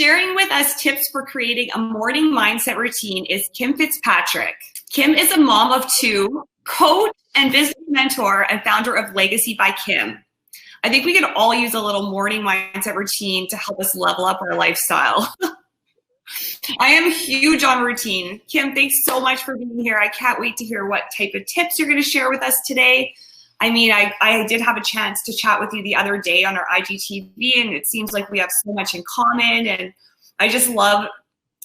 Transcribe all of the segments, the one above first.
Sharing with us tips for creating a morning mindset routine is Kim Fitzpatrick. Kim is a mom of two, coach and business mentor, and founder of Legacy by Kim. I think we could all use a little morning mindset routine to help us level up our lifestyle. I am huge on routine. Kim, thanks so much for being here. I can't wait to hear what type of tips you're going to share with us today. I mean, I did have a chance to chat with you the other day on our IGTV, and it seems like we have so much in common, and I just love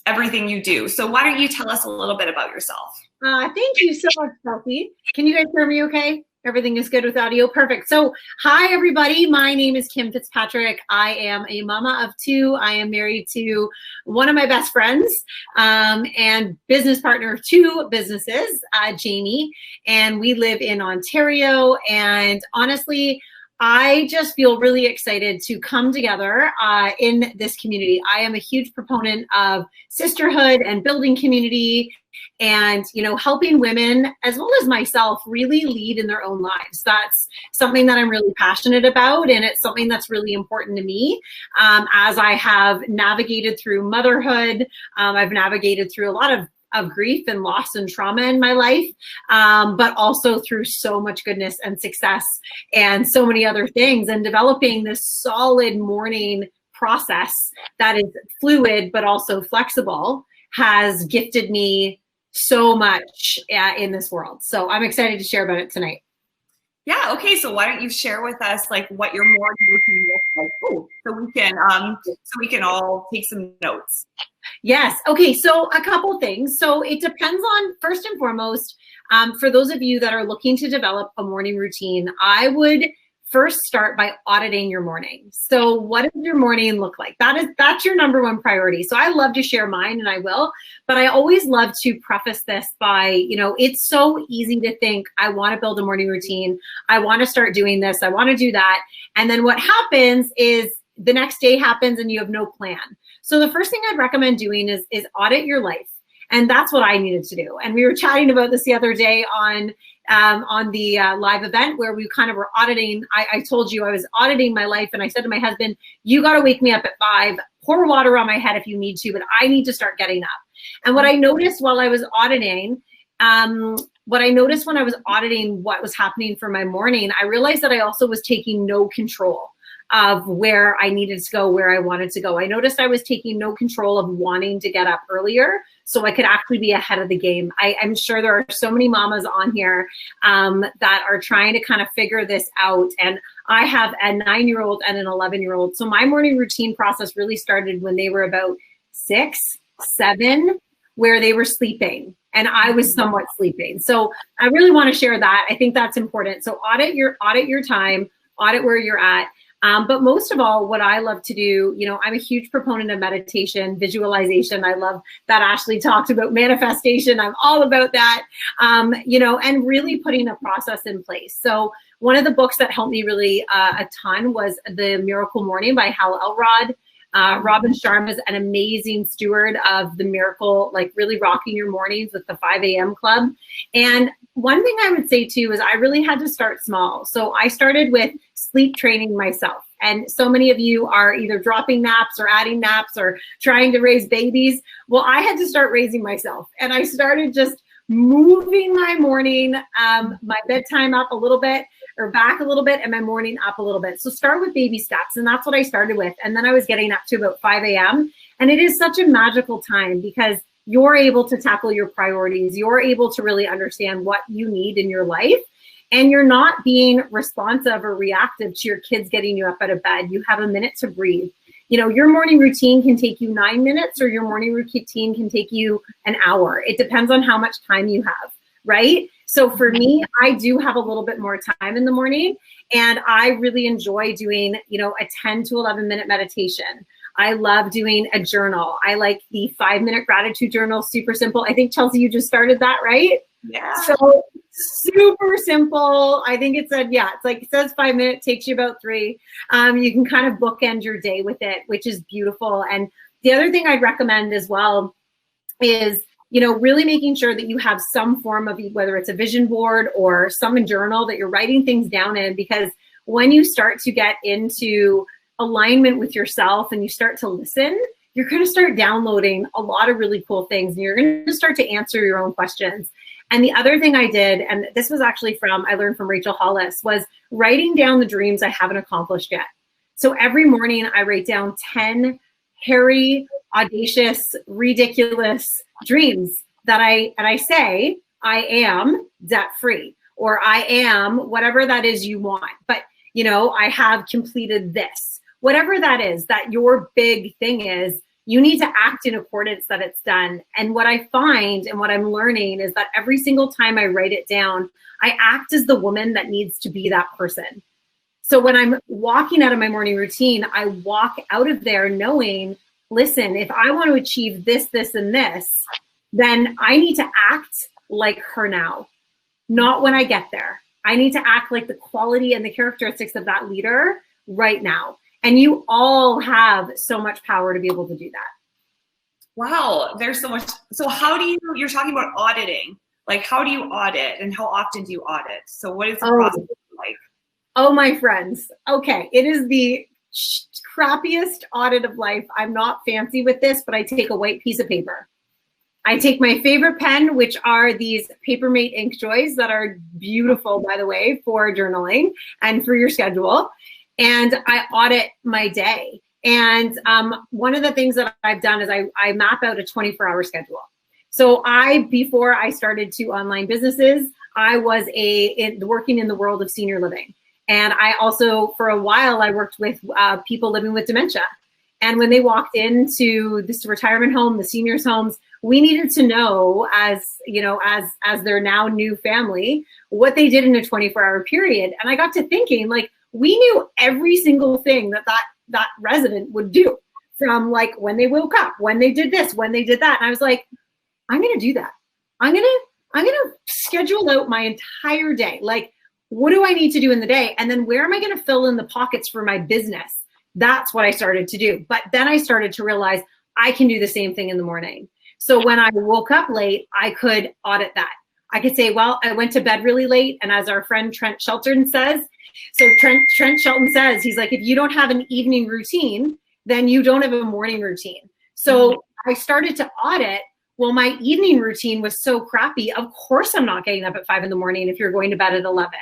everything you do. So why don't you tell us a little bit about yourself? Thank you so much, Kelsey. Can you guys hear me okay? Everything is good with audio? Perfect. So hi, everybody. My name is Kim Fitzpatrick. I am a mama of two. I am married to one of my best friends and business partner of two businesses, Jamie, and we live in Ontario. And honestly, I just feel really excited to come together in this community. I am a huge proponent of sisterhood and building community and, you know, helping women as well as myself really lead in their own lives. That's something that I'm really passionate about, and it's something that's really important to me. As I have navigated through motherhood, I've navigated through a lot of grief and loss and trauma in my life, but also through so much goodness and success and so many other things, and developing this solid morning process that is fluid but also flexible has gifted me so much in this world. So I'm excited to share about it tonight. Yeah. Okay. So why don't you share with us like what your morning routine looks like, so we can all take some notes. Yes. Okay. So a couple things. So it depends on, first and foremost, for those of you that are looking to develop a morning routine, I would first start by auditing your morning. So what does your morning look like? That's your number one priority. So I love to share mine, and I will, but I always love to preface this by, you know, it's so easy to think, I want to build a morning routine. I want to start doing this. I want to do that. And then what happens is the next day happens and you have no plan. So the first thing I'd recommend doing is audit your life. And that's what I needed to do. And we were chatting about this the other day on the live event where we kind of were auditing. I told you I was auditing my life, and I said to my husband, you got to wake me up at 5, pour water on my head if you need to, but I need to start getting up. And what I noticed while I was auditing, what was happening for my morning, I realized that I also was taking no control of where I needed to go, where I wanted to go. I noticed I was taking no control of wanting to get up earlier so I could actually be ahead of the game. I'm sure there are so many mamas on here that are trying to kind of figure this out. And I have a 9-year-old and an 11-year-old. So my morning routine process really started when they were about 6, 7, where they were sleeping and I was somewhat sleeping. So I really want to share that. I think that's important. So audit your time, audit where you're at. But most of all, what I love to do, you know, I'm a huge proponent of meditation, visualization. I love that Ashley talked about manifestation. I'm all about that, you know, and really putting a process in place. So one of the books that helped me really a ton was The Miracle Morning by Hal Elrod. Robin Sharma is an amazing steward of the miracle, like really rocking your mornings with the 5 a.m. club. And one thing I would say too is I really had to start small. So I started with sleep training myself. And so many of you are either dropping naps or adding naps or trying to raise babies. Well, I had to start raising myself. And I started just moving my morning, my bedtime up a little bit or back a little bit, and my morning up a little bit. So start with baby steps. And that's what I started with. And then I was getting up to about 5 a.m. And it is such a magical time because you're able to tackle your priorities. You're able to really understand what you need in your life. And you're not being responsive or reactive to your kids getting you up out of bed. You have a minute to breathe. You know, your morning routine can take you 9 minutes or your morning routine can take you an hour. It depends on how much time you have, right? So for me, I do have a little bit more time in the morning, and I really enjoy doing, you know, a 10 to 11 minute meditation. I love doing a journal. I like the 5-minute gratitude journal, super simple. I think, Chelsea, you just started that, right? Yeah. So super simple. I think it said, yeah, it's like, it says 5 minutes, takes you about 3. You can kind of bookend your day with it, which is beautiful. And the other thing I'd recommend as well is, you know, really making sure that you have some form of, whether it's a vision board or some journal that you're writing things down in, because when you start to get into alignment with yourself and you start to listen, you're going to start downloading a lot of really cool things, and you're going to start to answer your own questions. And the other thing I did, and this was actually I learned from Rachel Hollis, was writing down the dreams I haven't accomplished yet. So every morning I write down 10 hairy, audacious, ridiculous dreams that I say, I am debt free, or I am whatever that is you want. But, you know, I have completed this, whatever that is, that your big thing is. You need to act in accordance that it's done. And what I find and what I'm learning is that every single time I write it down, I act as the woman that needs to be that person. So when I'm walking out of my morning routine, I walk out of there knowing, listen, if I want to achieve this, this, and this, then I need to act like her now, not when I get there. I need to act like the quality and the characteristics of that leader right now. And you all have so much power to be able to do that. Wow, there's so much. So how do you're talking about auditing. Like, how do you audit and how often do you audit? So what is the process like? Oh, my friends. Okay, it is the crappiest audit of life. I'm not fancy with this, but I take a white piece of paper. I take my favorite pen, which are these Papermate Ink Joys that are beautiful, by the way, for journaling and for your schedule. And I audit my day. And one of the things that I've done is I map out a 24-hour schedule. So before I started 2 online businesses, I was working in the world of senior living. And I also, for a while, I worked with people living with dementia. And when they walked into this retirement home, the seniors' homes, we needed to know, as their now new family, what they did in a 24-hour period. And I got to thinking, like, we knew every single thing that resident would do, from like when they woke up, when they did this, when they did that. And I was like, I'm going to do that. I'm going to schedule out my entire day. Like, what do I need to do in the day? And then where am I going to fill in the pockets for my business? That's what I started to do. But then I started to realize I can do the same thing in the morning. So when I woke up late, I could audit that. I could say, well, I went to bed really late. And as our friend Trent Shelton says, Trent Shelton says, he's like, if you don't have an evening routine, then you don't have a morning routine. So I started to audit. Well, my evening routine was so crappy. Of course, I'm not getting up at 5 a.m. if you're going to bed at 11.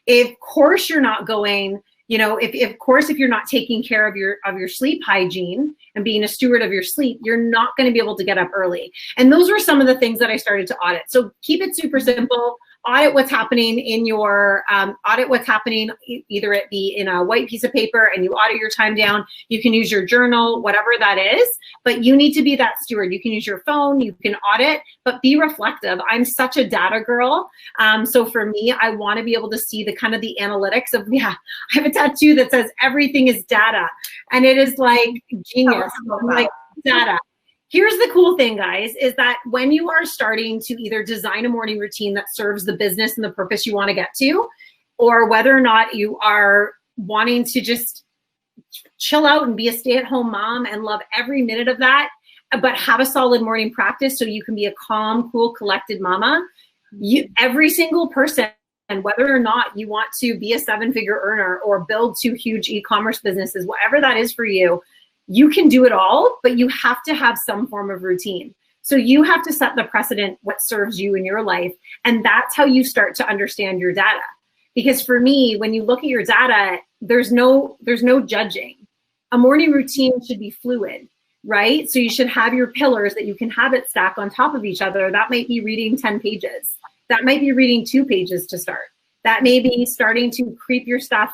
Of course, you're not going, if you're not taking care of your sleep hygiene and being a steward of your sleep, you're not going to be able to get up early. And those were some of the things that I started to audit. So keep it super simple. Audit what's happening in your, either it be in a white piece of paper and you audit your time down. You can use your journal, whatever that is, but you need to be that steward. You can use your phone, you can audit, but be reflective. I'm such a data girl. So for me, I want to be able to see the kind of the analytics of, I have a tattoo that says everything is data, and it is like genius, like data. Here's the cool thing, guys, is that when you are starting to either design a morning routine that serves the business and the purpose you want to get to, or whether or not you are wanting to just chill out and be a stay-at-home mom and love every minute of that, but have a solid morning practice so you can be a calm, cool, collected mama, every single person, and whether or not you want to be a 7-figure earner or build 2 huge e-commerce businesses, whatever that is for you, you can do it all, but you have to have some form of routine. So you have to set the precedent, what serves you in your life. And that's how you start to understand your data. Because for me, when you look at your data, there's no judging. A morning routine should be fluid, right? So you should have your pillars that you can have it stack on top of each other. That might be reading 10 pages. That might be reading 2 pages to start. That may be starting to creep your stuff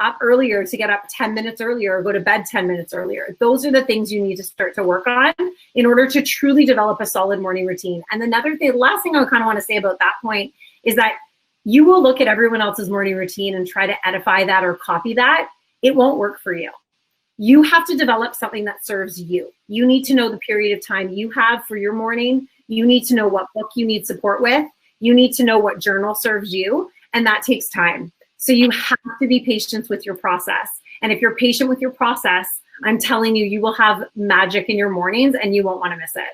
up earlier to get up 10 minutes earlier or go to bed 10 minutes earlier. Those are the things you need to start to work on in order to truly develop a solid morning routine. And the last thing I kind of want to say about that point is that you will look at everyone else's morning routine and try to edify that or copy that. It won't work for you. You have to develop something that serves you. You need to know the period of time you have for your morning. You need to know what book you need support with. You need to know what journal serves you, and that takes time. So you have to be patient with your process. And if you're patient with your process, I'm telling you, you will have magic in your mornings and you won't want to miss it.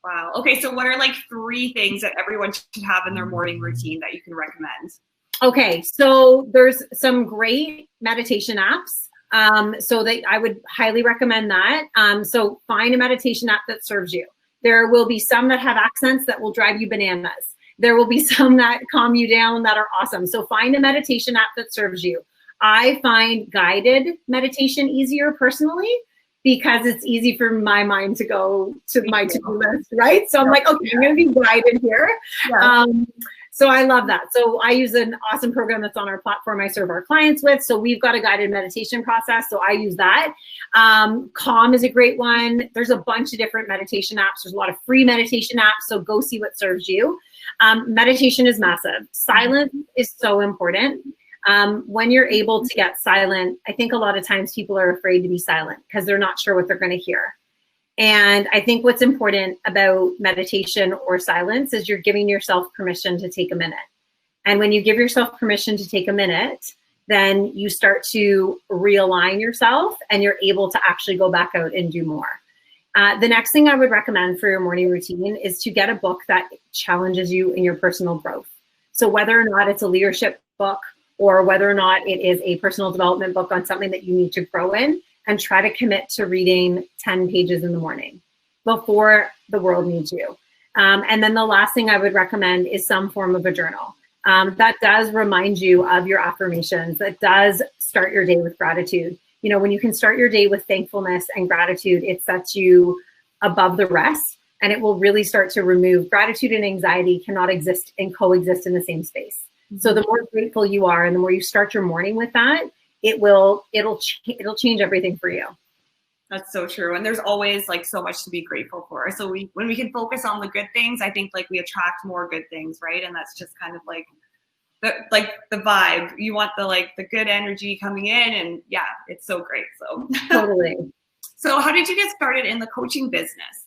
Wow. Okay. So what are like 3 things that everyone should have in their morning routine that you can recommend? Okay. So there's some great meditation apps. So I would highly recommend that. So find a meditation app that serves you. There will be some that have accents that will drive you bananas. There will be some that calm you down that are awesome. So find a meditation app that serves you. I find guided meditation easier personally because it's easy for my mind to go to my to-do list, right? So I'm like, okay, I'm going to be guided here. Yeah. So I love that. So I use an awesome program that's on our platform I serve our clients with. So we've got a guided meditation process. So I use that. Calm is a great one. There's a bunch of different meditation apps. There's a lot of free meditation apps. So go see what serves you. Meditation is massive. Silence is so important. When you're able to get silent, I think a lot of times people are afraid to be silent because they're not sure what they're going to hear. And I think what's important about meditation or silence is you're giving yourself permission to take a minute. And when you give yourself permission to take a minute, then you start to realign yourself and you're able to actually go back out and do more. The next thing I would recommend for your morning routine is to get a book that challenges you in your personal growth. So whether or not it's a leadership book or whether or not it is a personal development book on something that you need to grow in, and try to commit to reading 10 pages in the morning before the world needs you. And then the last thing I would recommend is some form of a journal. That does remind you of your affirmations. That does start your day with gratitude. You know, when you can start your day with thankfulness and gratitude, it sets you above the rest, and it will really start to remove gratitude and anxiety cannot exist and coexist in the same space. So the more grateful you are and the more you start your morning with that, it'll change everything for you. That's so true. And there's always like so much to be grateful for. So when we can focus on the good things, I think like we attract more good things, right? And that's just kind of like the vibe. You want the good energy coming in, and yeah, it's so great. So Totally. So how did you get started in the coaching business?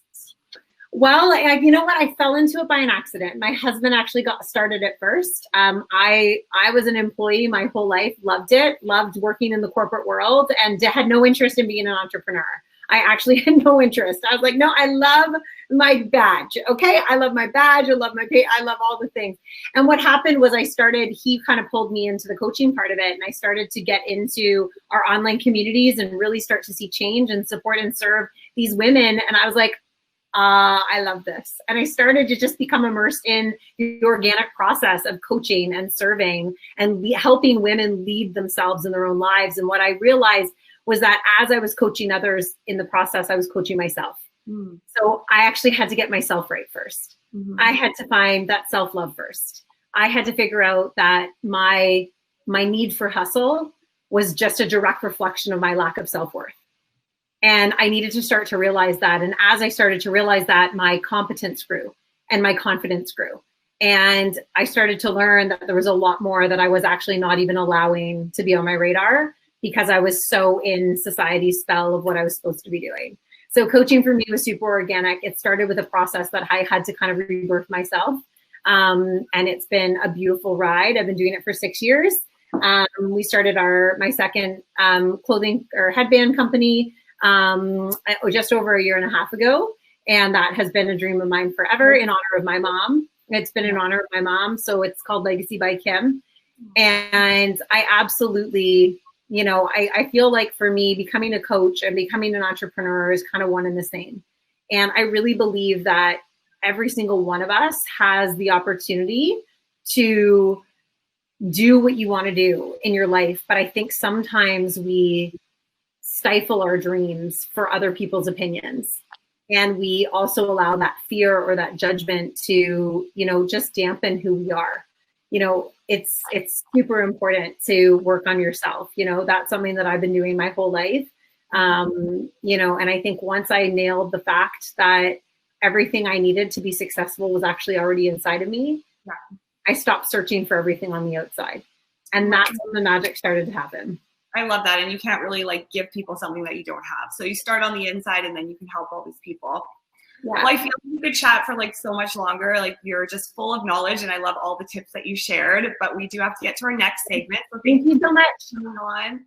Well, you know what? I fell into it by an accident. My husband actually got started at first. I was an employee my whole life, loved it, loved working in the corporate world, and had no interest in being an entrepreneur. I actually had no interest. I was like, no, I love my badge. Okay. I love my badge. I love my pay. I love all the things. And what happened was he kind of pulled me into the coaching part of it. And I started to get into our online communities and really start to see change and support and serve these women. And I was like, I love this. And I started to just become immersed in the organic process of coaching and serving and helping women lead themselves in their own lives. And what I realized was that as I was coaching others in the process, I was coaching myself. So I actually had to get myself right first. I had to find that self-love first. I had to figure out that my need for hustle was just a direct reflection of my lack of self-worth. And I needed to start to realize that. And as I started to realize that, my competence grew and my confidence grew. And I started to learn that there was a lot more that I was actually not even allowing to be on my radar because I was so in society's spell of what I was supposed to be doing. So coaching for me was super organic. It started with a process that I had to kind of rebirth myself. And it's been a beautiful ride. I've been doing it for 6 years. We started my second clothing or headband company just over a year and a half ago. And that has been a dream of mine forever in honor of my mom. It's been in honor of my mom. So it's called Legacy by Kim. And I absolutely, I feel like for me, becoming a coach and becoming an entrepreneur is kind of one and the same. And I really believe that every single one of us has the opportunity to do what you want to do in your life. But I think sometimes we stifle our dreams for other people's opinions. And we also allow that fear or that judgment to, just dampen who we are. It's super important to work on yourself. That's something that I've been doing my whole life. And I think once I nailed the fact that everything I needed to be successful was actually already inside of me, I stopped searching for everything on the outside. And that's when the magic started to happen. I love that. And you can't really give people something that you don't have. So you start on the inside and then you can help all these people. Yeah. Well, I feel like we could chat for so much longer. You're just full of knowledge and I love all the tips that you shared, but we do have to get to our next segment. So thank you so much. For coming on.